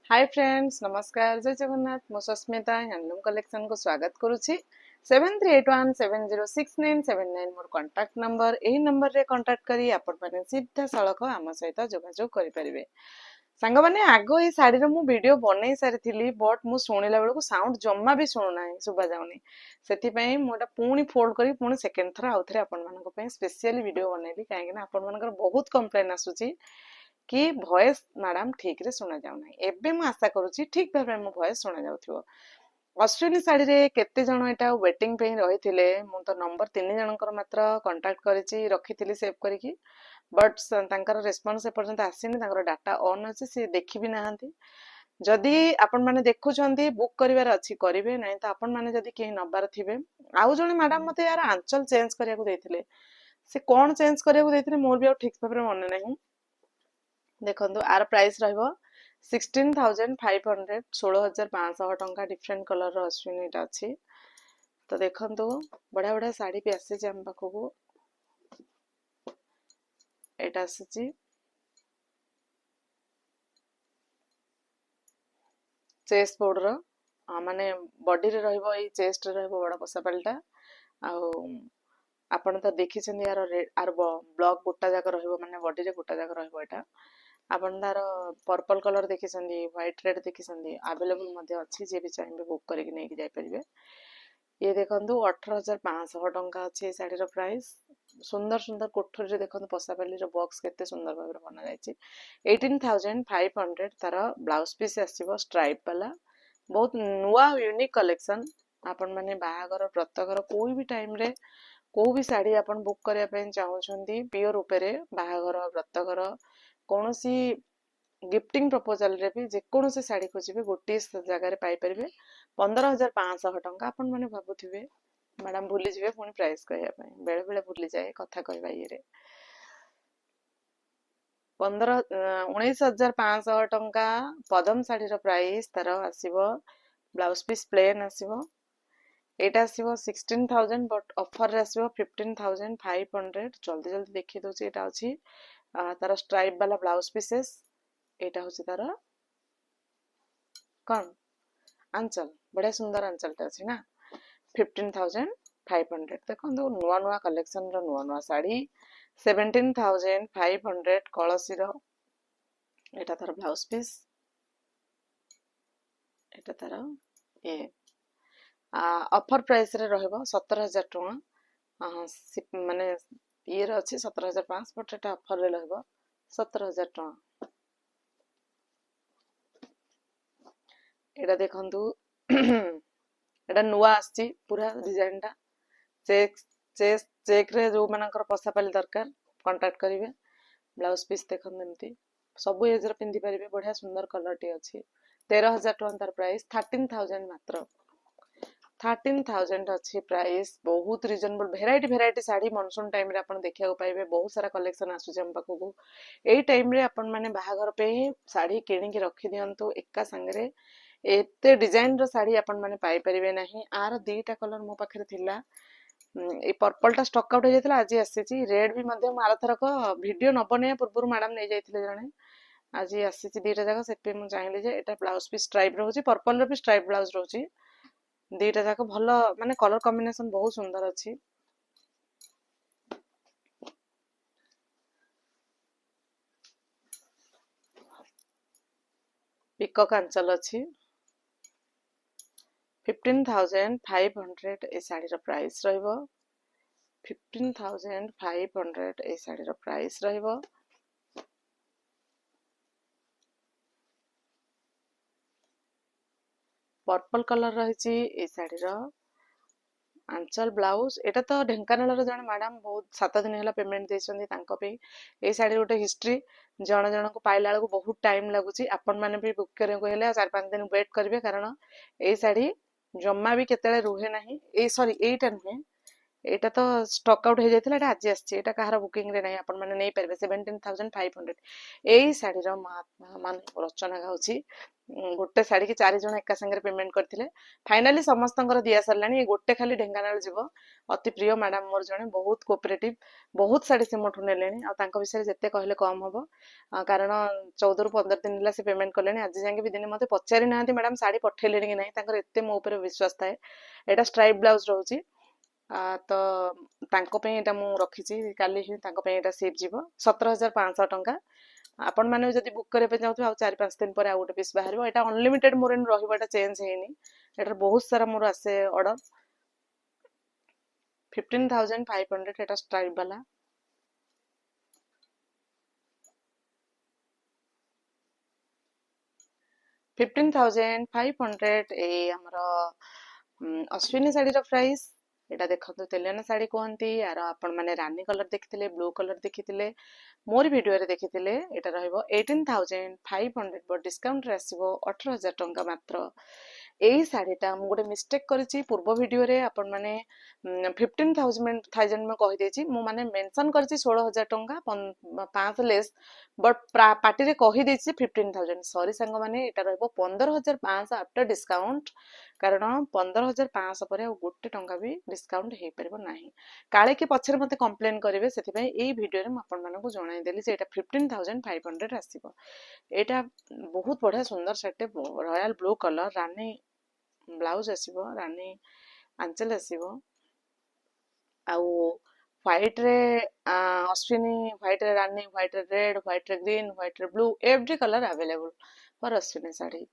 Hi friends नमस्कार जय जगन्नाथ मु सस्मिता हैंडलूम कलेक्शन को स्वागत करुछि 7381706979 मोर कांटेक्ट नंबर एही नंबर रे कांटेक्ट करी आपण माने सीधा सळख आम सहित जोगाजोग करि परिबे। सांग माने आगो ए साड़ी रो मु वीडियो बनै सारिथिली बट मु सुनिला बेलको साउंड जम्मा भी सुनु नाही सुबा जाउनी सेति पई मोटा पुणी फोल्ड करी पुणी सेकंड थरा आउथरे आपण मानको पई स्पेशली वीडियो बनैली काहे कि आपण मानकर बहुत कंप्लेन आसुची कि भॉइस मैडम ठीक रे सुना जाउ नाही एबे मु आशा करूची ठीक भाबे मो भॉइस सुना जाउथिबो। अश्विनी साड़ी रे केते जण एटा वेटिंग पे रहिथिले मु तो नंबर 3 जनकर मात्र कांटेक्ट करिछि रखिथिली सेव करिकि बट तांकर रेस्पॉन्स ए पर्यंत आसीनी तांकर डाटा ऑन अछि से देखि भी नाहंती। जदि आपण माने देखुछंती बुक करिवार अछि करिवे नाही त आपण माने जदि केही नबार थिबे आउ जणे मैडम मते यार आंचल चेंज करिया को देथिले से कोन चेंज करिया को देथिले मोर भी आ ठीक भाबे मन नाही। देखो आर प्राइस रहिबो 16,500 16,500 टंका डिफरेंट कलर रो अश्विनी टा अछि। तो देखंतु बढ़िया बढ़िया साड़ी भी आसे हम पाखकू एटा आसी चेस्ट बोर्ड रो माने बॉडी रे रहिबो ए चेस्ट रे रहिबो बड़ा पसापालटा आउ आपण तो देखि छन यार आर ब्लॉक गोटा जाक रहिबो माने बॉडी रे गोटा जाक रहिबो एटा आपण तार पर्पल कलर देखि छन्दी व्हाइट रेड देखि छन्दी अवेलेबल मध्ये अछि जे भी चाहिबे बुक करके नै कि जाय परिबे। ये देखंतु 18,500 टंका अछि साड़ी रो प्राइस सुंदर सुंदर कोठरी रे देखंतु पसापाली रो बॉक्स केते सुंदर भाबरे बना जायछि 18,500 तार ब्लाउज पीस आसीबो स्ट्राइप वाला बहुत नुआ यूनिक कलेक्शन आपण माने बाहागर व्रतघर कोई भी टाइम रे को भी साड़ी आपण बुक करिया पे चाहउछंती प्योर ऊपर बाहागर व्रतघर कोनोसी गिफ्टिंग प्रपोजल रे भी जेकोनोसी साड़ी खोजिबे गोटे जगह रे पाई परिबे 15,500 टंका आपण माने भाबुथिबे मैडम भूली जिवे पुनी प्राइस कहया पय बेले बेले भूली जाए कथा कहबा ये रे 19,500 टंका पदम साड़ी रो प्राइस तार आसीबो blouse piece plain आसीबो Etah आसीबो 16,000 but offer रे आसीबो 15,500 जल्दी जल्दी देखि दोची एटा अछि तार स्ट्राइप वाला ब्लाउज पीसेस एटा होची तार कौन आंचल बड़े सुंदर आंचलटा अछि ना 15,500 देखो नुआ नुआ कलेक्शन रो नुआ नुआ साड़ी 17,500 कलसी रो एटा तार ब्लाउज पीस एटा तार ए ऑफर प्राइस रे रहबो 17,000 टका माने ये रो अछि 17,500 बट एटा ऑफर रे रहबो 17,000 टका। एटा देखंतु एटा नुआ आछि पूरा डिजाइन टा चेक चेक रे जो मानकर पसापाली दरकार कांटेक्ट करिवे ब्लाउज पीस देखन एमती सब एज रे पिंदी परिबे बढ़िया सुंदर कलर टी अछि 13,000 टका तार प्राइस 13,000 मात्र 13,000 अछि प्राइस बहुत reasonable variety sari monsoon time रे आपण देखिया को पाइबे बहुत सारा कलेक्शन आसु हम पाखकू एई टाइम रे आपण माने बाहागर पे साड़ी किनि के रखि दियंतु एका संगरे एते डिजाइन रो साड़ी आपण माने पाई परिबे नाही आर दीटा कलर मो पाखरे थिला ए पर्पल टा स्टॉक आउट हो जायतिला आज आसीची रेड भी मध्ये मार थरक वीडियो न बने पूर्व मैडम नै जायतिले जणे आज आसीची दीटा जाक सेपे मु चाहिले जे एटा ब्लाउज पीस स्ट्राइप रहउची पर्पल रो भी स्ट्राइप ब्लाउज रहउची दीटा जाक भलो माने कलर कॉम्बिनेशन बहुत सुंदर अछि। पिकॉक आंचल अछि 15,500 ए साड़ी रो प्राइस रहइबो 15,500 ए साड़ी रो प्राइस रहइबो। पर्पल कलर रहिछि ए साड़ी रो आंचल ब्लाउज एटा तो ढेंकानाल रो जण मैडम बहुत 7 दिन हला पेमेंट देछंदी तांको पे ए साड़ी गोटे हिस्ट्री जण जण को पाइला को बहुत टाइम लागुची आपण माने भी बुक करे को हेले 4-5 दिन वेट करबे कारण ए साड़ी जम्मा भी केतेले रुहे नाही ए सॉरी एटा नुहे एटा तो स्टॉक आउट हो जायतिला एटा आज आछि एटा कहार बुकिंग रे नाही आपण माने नै परबे 17,500 एई साड़ी रो महात्मा मान रचना गाउची गोटे शाढ़ी की 4 जण एका संगे पेमेंट करथिले फाइनाली समस्तंकर दिया सरलानी गोटे खाली ढेंकानाल जीव अति प्रिय मैडम मोर जणे बहुत कोऑपरेटिव बहुत शाढ़ी से मोठू नेलेनी आ तांको विषय जते कहले कम हबो कारण 14 रु 15 दिन हला से पेमेंट करलेनी आज जाके भी दिन मते पचारि नांती मैडम शाढ़ी पठेलेनी कि नहीं तांकर एते मो ऊपर विश्वास थाए एटा स्ट्राइप ब्लाउज रहउची तो तांको पे एटा मु रखिची काली ही तांको पे एटा सेव जीवो 17500 टंका आपण माने जदि बुक करे पे चाहथु आ 4-5 दिन पर आ गोटे पीस बाहरबो एटा अनलिमिटेड मोर इन रहबो एटा चेंज हेनी एटा बहुत सारा मोर आसे ऑर्डर 15500 एटा स्ट्राइप वाला 15500 ए हमर अश्विनी साड़ी रो प्राइस एटा देखंतु तेलियाना साड़ी कहंती यार आपण माने रानी कलर देखिथिले ब्लू कलर देखिथिले मोर वीडियो रे देखिथिले एटा रहइबो 18500 पर डिस्काउंट रे आसीबो 18000 टंका मात्र एई साड़ीटा मु गोटे मिस्टेक करिछि पूर्व वीडियो रे आपण माने 15000 में कहि देछि मु माने मेंशन करिछि 16000 टंका 5 लेस बट पार्टी रे कहि देछि 15000 सॉरी संग माने एटा रहइबो 15500 आफ्टर डिस्काउंट कारण 15500 पर गोटे टंका भी डिस्काउंट हे परबो नाही काले के पछरे मते कंप्लेन करिवे सेति पई एई वीडियो रे म आपण मानको जणाई देली जे एटा 15500 आसीबो एटा बहुत बढ़िया सुंदर सेट रॉयल ब्लू कलर रानी ब्लाउज आसीबो रानी आंचल आसीबो आउ व्हाइट रे अश्विनी व्हाइट रे रानी व्हाइट रे रेड व्हाइट रे ग्रीन व्हाइट रे blue every colour available for Ashwini sari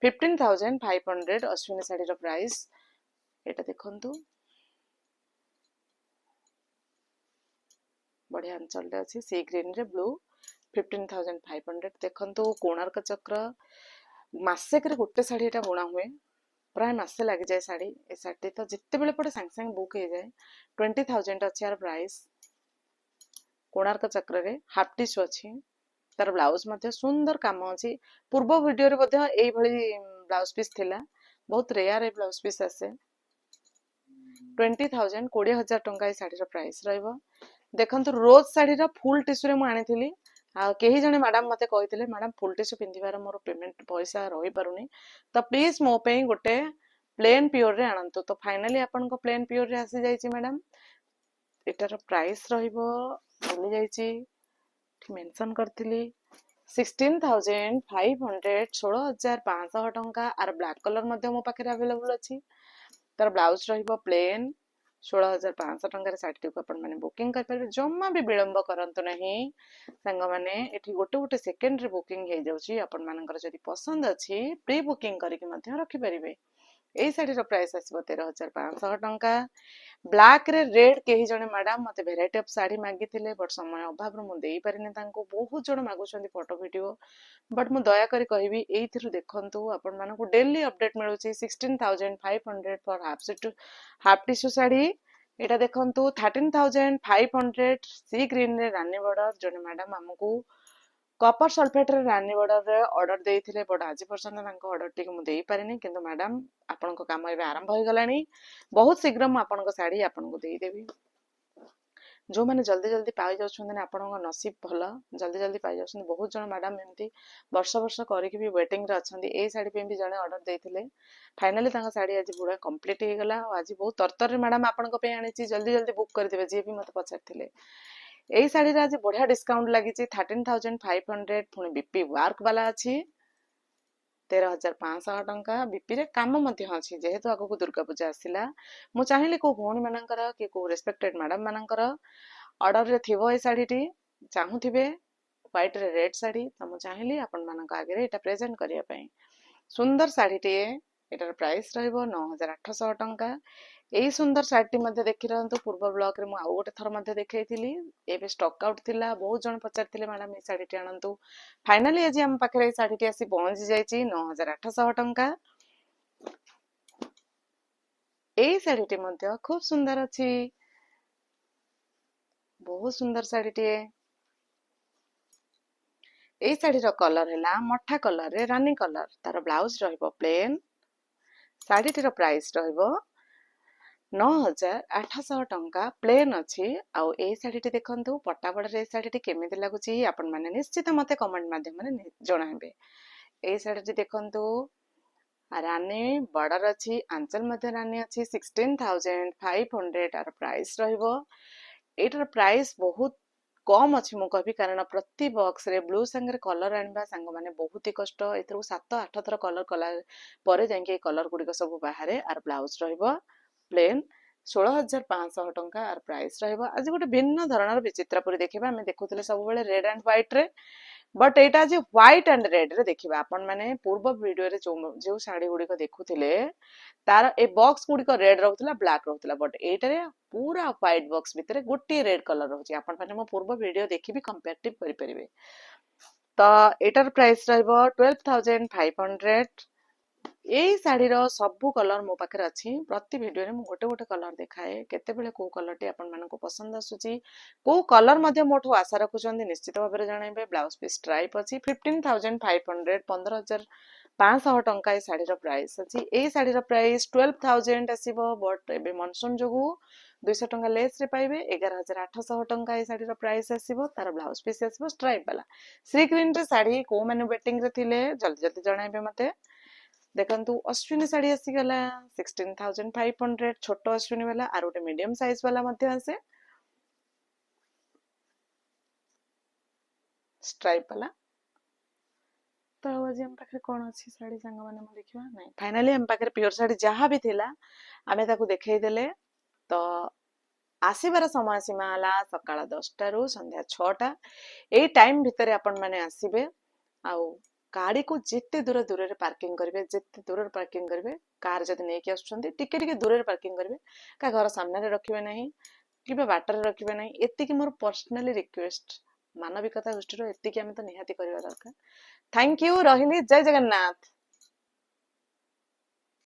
15500 Ashwini sari रो प्राइस एटा देखंतु बढ़िया आंचल रे अछि सी ग्रीन रे ब्लू 15500 देखंतु कोणार्क चक्र मासेक रे गोटे साड़ी एटा बुणा हुए प्राय मासे लग जाए साड़ी ए साड़ी तो जिते बेले पड़े सांग सांग बुक हो जाए 20000 अच्छी यार प्राइस कोणार्क चक्र रे हाफ टिशू अच्छी तार ब्लाउज मध्य सुंदर काम अच्छी पूर्व वीडियो रे मध्य एई भली ब्लाउज पीस थिला बहुत रेयर ए ब्लाउज पीस आसे 20000 20000 टंका ए साड़ी रो प्राइस रहइबो देखंतु रोज साड़ी रो फुल टिशू रे मु आनिथिली आ केही जने मैडम मते कहिथिले मैडम फुल टिशू पिंधिबार मोर पेमेंट पैसा रही पारुनी तो प्लीज मो पे गोटे प्लेन प्योर रे आनंतु तो फाइनली आपन को प्लेन प्योर रे आसी जाईची मैडम एटार प्राइस रहिबो भूली जाईची मेंशन करथिली 16500 16500 टंका आर ब्लैक कलर मध्य मो पाखे अवेलेबल अछि तार ब्लाउज रहिबो प्लेन 16500 टंका रे साड़ी को अपन माने बुकिंग कर परबे जम्मा भी विलंब करंतु नहीं संग माने एठी गोटे गोटे सेकंड रे बुकिंग हे जाउची अपन मानकर जदी पसंद अछि प्री बुकिंग करिक मध्य रखि परिबे एई साड़ी रो प्राइस आसीबो 13500 टंका ब्लैक रे रेड केही जने मैडम मते वेराइटी ऑफ साड़ी मागिथिले बट समय अभाव रो मु देई परिने तांको बहुत जण मागुछन्ती फोटो वीडियो बट मु दया करी कहबी एइथिरु देखंतु अपन मानको डेली अपडेट मिलुची 16500 फॉर हाफ टिश्यू साड़ी एटा देखंतु 13500 सी ग्रीन रे रानी बॉर्डर जने मैडम हमकू कॉपर सल्फेट रे रानी बॉर्डर रे ऑर्डर देइथिले बट आज पर्यंत तांको ऑर्डर टिक मु देई परिनी किंतु मैडम आपनको काम एबे आरंभ होई गलानी बहुत शीघ्र मु आपनको साड़ी आपनको देई देबी जो माने जल्दी जल्दी पाई जाउछन ने आपनको नसीब भला जल्दी जल्दी पाई जाउछन बहुत जण मैडम एमती वर्ष वर्ष करिक भी वेटिंग रे अछंती ए साड़ी पे भी जणे ऑर्डर देइथिले फाइनली तांका साड़ी आज पूरा कंप्लीट हे गला आज बहुत तरतर रे मैडम आपनको पे आनिची जल्दी जल्दी बुक कर देबे जे भी मते पछारथिले एई साड़ी रे आज बढ़िया डिस्काउंट लागि 13500 पुणी बीपी वर्क वाला अछि 13500 टंका बीपी रे काम मध्य अछि जेहेतु आगो को दुर्गा पूजा आसिला मु चाहिली को भौणी मानकर कि को रेस्पेक्टेड मैडम मानकर ऑर्डर रे थिबो ए साड़ी टी चाहुथिबे व्हाइट रे रेड साड़ी त मु चाहिली आपन मानक आगे एटा प्रेजेंट करिया पई सुंदर साड़ी टी एटार प्राइस रहइबो 9800 टंका एई सुंदर साड़ी मध्ये देखि रहंतु पूर्व ब्लॉक रे मु आउ गोटे थर मध्ये देखैथिली एबे स्टॉक आउट थिला बहुत जण पचारथिले मैडम ए साड़ी टी आनंतु फाइनली आज हम पाखरे ए साड़ी टी आसी पहुंची जाईची 9800 टंका एई साड़ी टी मध्ये खूब सुंदर अछि बहुत सुंदर साड़ी टी एई साड़ी रो कलर हैला मठा कलर रे रानी कलर तार ब्लाउज रहइबो प्लेन साड़ी टी रो प्राइस रहइबो 9800 टंका प्लेन अछि आउ ए साड़ी टी देखंतु पट्टाबड़ रे साड़ी टी केमिति लागुची आपण माने निश्चित मते कमेंट माध्यम रे जणाइबे ଏଇ ଶାଢୀଟି ଦେଖନ୍ତୁ ରାନୀ ବର୍ଡର ଅଛି, ଆଞ୍ଚଲ ମଧ୍ୟ ରାନୀ ଅଛି, 16,500 ଆର ପ୍ରାଇସ୍ ରହିବ। ଏଇଟାର ପ୍ରାଇସ୍ ବହୁତ କମ ଅଛି ମୁଁ କହିବି, କାରଣ ପ୍ରତି ବକ୍ସରେ ବ୍ଲୁ ସାଙ୍ଗରେ କଲର ଆଣିବା ସାଙ୍ଗମାନେ ବହୁତ ହି କଷ୍ଟ। ଏଥିରୁ 7-8 ଥର କଲର କଲା ପରେ ଯାଇକି ଏଇ କଲର ଗୁଡ଼ିକ ସବୁ ବାହାରେ। ଆର ବ୍ଲାଉଜ ରହିବ ପ୍ଲେନ୍, 16,500 ଟଙ୍କା ଆର ପ୍ରାଇସ୍ ରହିବ। ଆଜି ଗୋଟେ ଭିନ୍ନ ଧରଣର ବିଚିତ୍ର ପୁରୀ ଦେଖିବା। ଆମେ ଦେଖୁଥିଲେ ସବୁବେଳେ ରେଡ୍ ଆଣ୍ଡ ହ୍ୱାଇଟ୍ ରେ, ବଟ୍ ଏଇଟା ଆଜି ହ୍ୱାଇଟ୍ ଆଣ୍ଡ ରେଡ୍ ରେ ଦେଖିବା। ଆପଣ ମାନେ ପୂର୍ବ ଭିଡିଓରେ ଯୋଉ ଶାଢୀ ଗୁଡ଼ିକ ଦେଖୁଥିଲେ ତାର ଏ ବକ୍ସ ଗୁଡ଼ିକ ରେଡ୍ ରହୁଥିଲା, ବ୍ଲାକ୍ ରହୁଥିଲା, ବଟ୍ ଏଇଟାରେ ପୁରା ହ୍ୱାଇଟ୍ ବକ୍ସ ଭିତରେ ଗୋଟିଏ ରେଡ୍ କଲର ରହୁଛି। ଆପଣ ମାନେ ମୋ ପୂର୍ବ ଭିଡିଓ ଦେଖିବି କମ୍ପାରେଟିଭ୍ କରିପାରିବେ। ତ ଏଇଟାର ପ୍ରାଇସ୍ ରହିବ 12,500। ଏଇ ଶାଢୀର ସବୁ କଲର ମୋ ପାଖରେ ଅଛି। ପ୍ରତି ଭିଡିଓରେ ମୁଁ ଗୋଟେ ଗୋଟେ କଲର ଦେଖାଏ, କେତେବେଳେ କୋଉ କଲରଟି ଆପଣ ମାନଙ୍କୁ ପସନ୍ଦ ଆସୁଛି, କୋଉ କଲର ମଧ୍ୟ ମୋଠୁ ଆଶା ରଖୁଛନ୍ତି ନିଶ୍ଚିତ ଭାବରେ ଜଣାଇବେ। ବ୍ଲାଉଜ ପିସ୍ ଷ୍ଟ୍ରାଇପ୍ ଅଛି, 15,500, 15,500 ଟଙ୍କା ଏଇ ଶାଢୀର ପ୍ରାଇସ୍ ଅଛି। ଏଇ ଶାଢୀର ପ୍ରାଇସ୍ 12,000 ଆସିବ, ବଟ୍ ଏବେ ମନସୁନ୍ ଯୋଗୁ 200 ଟଙ୍କା ଲେସ୍ ରେ ପାଇବେ। 11,800 ଟଙ୍କା ଏଇ ଶାଢୀର ପ୍ରାଇସ୍ ଆସିବ। ତାର ବ୍ଲାଉଜ ପିସ୍ ଆସିବ ଷ୍ଟ୍ରାଇପ୍ ବାଲା। ଶ୍ରୀ ଗ୍ରୀନ୍ ରେ ଶାଢୀ କୋଉମାନେ ୱେଟିଂ ରେ ଥିଲେ ଜଲ୍ଦି ଜଲ୍ଦି ଜଣାଇବେ ମତେ। ଦେଖନ୍ତୁ ଅଶ୍ବିନୀ ଶାଢୀ ଆସିଗଲା 16,500, ଛୋଟ ଅଶ୍ବିନୀ ବାଲା। ଆର ଗୋଟେ ମିଡିୟମ ସାଇଜ ବାଲା ମଧ୍ୟ ଆସେ ଷ୍ଟ୍ରାଇପ୍ ବାଲା। ତ ଆଜି ଆମ ପାଖରେ କଣ ଅଛି ଶାଢୀ ସାଙ୍ଗମାନେ ମୁଁ ଦେଖିବା। ନାଇଁ, ଫାଇନାଲି ଆମ ପାଖରେ ପିଓର ଶାଢୀ ଯାହା ବି ଥିଲା ଆମେ ତାକୁ ଦେଖେଇ ଦେଲେ। ତ ଆସିବାର ସମୟ ସୀମା ହେଲା ସକାଳ 10ଟାରୁ ସନ୍ଧ୍ୟା 6ଟା। ଏଇ ଟାଇମ ଭିତରେ ଆପଣ ମାନେ ଆସିବେ, ଆଉ ଗାଡିକୁ ଯେତେ ଦୂରରେ ପାର୍କିଂ କରିବେ, ଯେତେ ଦୂରରେ ପାର୍କିଂ କରିବେ। କାର ଯଦି ନେଇକି ଆସୁଛନ୍ତି ଟିକେ ଟିକେ ଦୂରରେ ପାର୍କିଂ କରିବେ, କାହା ଘର ସାମ୍ନାରେ ରଖିବେ ନାହିଁ କିମ୍ବା ବାଟରେ ରଖିବେ ନାହିଁ। ଏତିକି ମୋର ପର୍ସନାଲି ରିକ୍ୱେଷ୍ଟ, ମାନବିକତା ଦୃଷ୍ଟିରୁ ଏତିକି ଆମେ ତ ନିହାତି କରିବା ଦରକାର। ଥ୍ୟାଙ୍କ ୟୁ, ରହିଲି, ଜୟ ଜଗନ୍ନାଥ।